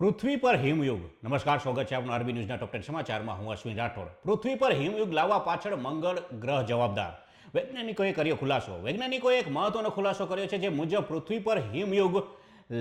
પૃથ્વી પર હિમયુગ. નમસ્કાર, સ્વાગત છે આપનું આરબી ન્યૂઝના ટોપ 10 સમાચારમાં. હું અશ્વિન રાઠોડ. પૃથ્વી પર હિમયુગ લાવવા પાછળ મંગળ ગ્રહ જવાબદાર. વૈજ્ઞાનિકોએ કર્યો ખુલાસો. વૈજ્ઞાનિકોએ એક મહત્વનો ખુલાસો કર્યો છે, જે મુજબ પૃથ્વી પર હિમયુગ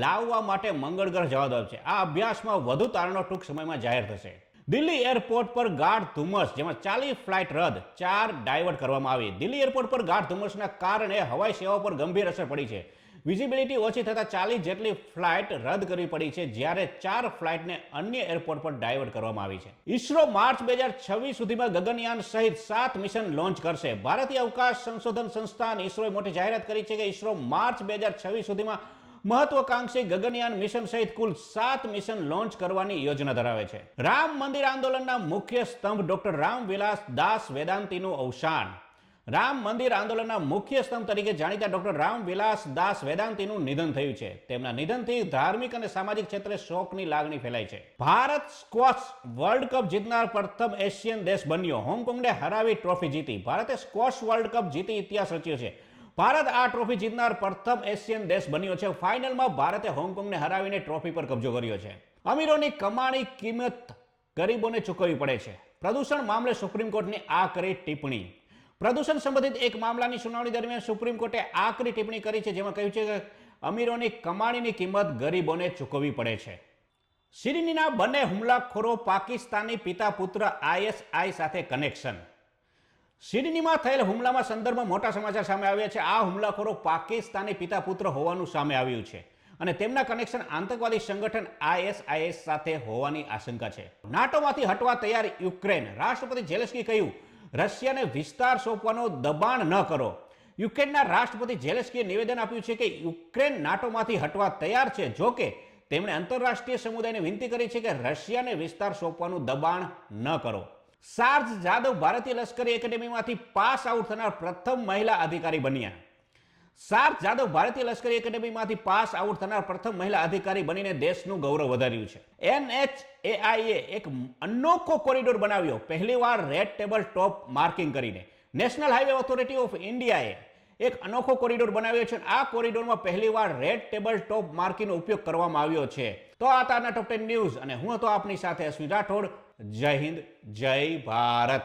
લાવવા માટે મંગળ ગ્રહ જવાબદાર છે. આ અભ્યાસમાં વધુ તારણો ટૂંક સમયમાં જાહેર થશે. દિલ્હી એરપોર્ટ પર ગાઢ ધુમ્મસ, જેમાં 40 ફ્લાઇટ રદ, 4 ડાયવર્ટ કરવામાં આવી. દિલ્હી એરપોર્ટ પર ગાઢ ધુમ્મસના કારણે હવાઈ સેવાઓ પર ગંભીર અસર પડી છે. વિઝિબિલિટી ઓછી થતાં 40 જેટલી ફ્લાઇટ રદ કરવી પડી છે, જ્યારે 4 ફ્લાઇટને અન્ય એરપોર્ટ પર ડાયવર્ટ કરવામાં આવી છે. ઇસરો માર્ચ 2026 સુધીમાં ગગનયાન સહિત 7 મિશન લોન્ચ કરશે. ભારતીય અવકાશ સંશોધન સંસ્થાન ઇસરોએ મોટી જાહેરાત કરી છે કે ઇસરો માર્ચ 2026 સુધીમાં મહત્વાકાંક્ષી ગગનયાન મિશન સહિત કુલ 7 મિશન લોન્ચ કરવાની યોજના ધરાવે છે. રામ મંદિર આંદોલનના મુખ્ય સ્તંભ ડોક્ટર રામવિલાસ દાસ વેદાંતીનું અવસાન. રામ મંદિર આંદોલનના મુખ્ય સ્તંભ તરીકે જાણીતા ડોક્ટર રામવિલાસ દાસ વેદાંતીનું નિધન થયું છે. તેમના નિધનથી ધાર્મિક અને સામાજિક ક્ષેત્રે શોકની લાગણી ફેલાઈ છે. ભારત સ્ક્વોશ વર્લ્ડ કપ જીતનાર પ્રથમ એશિયન દેશ બન્યો. હોંગકોંગને હરાવી ટ્રોફી જીતી. ભારતે સ્ક્વોશ વર્લ્ડ કપ જીતી ઇતિહાસ રચ્યો છે. ભારત આ ટ્રોફી જીતનાર પ્રથમ એશિયન દેશ બન્યો છે. ફાઇનલમાં ભારતે હોંગકોંગને હરાવીને ટ્રોફી પર કબજો કર્યો છે. અમીરોની કમાણી કિંમત ગરીબોને ચૂકવવી પડે છે. પ્રદૂષણ મામલે સુપ્રીમ કોર્ટની આકરી ટિપ્પણી. પ્રદૂષણ સંબંધિત એક મામલાની સુનાવણી દરમિયાન સુપ્રીમ કોર્ટે આકરી ટિપ્પણી કરી છે, જેમાં કહ્યું છે કે અમીરોની કમાણીની કિંમત ગરીબોને ચૂકવવી પડે છે. શિરીનના બંને હુમલાખોરો પાકિસ્તાની પિતા પુત્ર ISI સાથે કનેક્શન. શિરીનમાં થયેલ હુમલામાં સંદર્ભમાં મોટા સમાચાર સામે આવ્યા છે. આ હુમલાખોરો પાકિસ્તાની પિતા પુત્ર હોવાનું સામે આવ્યું છે અને તેમના કનેક્શન આતંકવાદી સંગઠન ISIS સાથે હોવાની આશંકા છે. નાટોમાંથી હટવા તૈયાર યુક્રેન. રાષ્ટ્રપતિ ઝેલેન્સ્કી કહ્યું, રશિયાને વિસ્તાર સોંપવાનો દબાણ ન કરો. યુક્રેનના રાષ્ટ્રપતિ ઝેલેન્સ્કીએ નિવેદન આપ્યું છે કે યુક્રેન નાટોમાંથી હટવા તૈયાર છે. જો કે તેમણે આંતરરાષ્ટ્રીય સમુદાયને વિનંતી કરી છે કે રશિયાને વિસ્તાર સોંપવાનું દબાણ ન કરો. શારજ જાદવ ભારતીય લશ્કરી એકેડેમીમાંથી પાસ આઉટ થનાર પ્રથમ મહિલા અધિકારી બન્યા. શારજ જાદવ ભારતીય લશ્કરી એકેડેમીમાંથી પાસ આઉટ થનાર પ્રથમ મહિલા અધિકારી બનીને દેશનું ગૌરવ વધાર્યું છે. NHAIએ એક અનોખો કોરિડોર બનાવ્યો. પહેલીવાર રેડ ટેબલ ટોપ માર્કિંગ કરીને. નેશનલ હાઈવે ઓથોરિટી ઓફ ઇન્ડિયાએ એક અનોખો કોરિડોર બનાવ્યો છે. આ કોરિડોરમાં પહેલીવાર રેડ ટેબલ ટોપ માર્કિંગનો ઉપયોગ કરવામાં આવ્યો છે. તો આ તારના ટોપ 10 ન્યૂઝ, અને હું હતો આપની સાથે અશ્વિન રાઠોડ. જય હિન્દ, જય ભારત.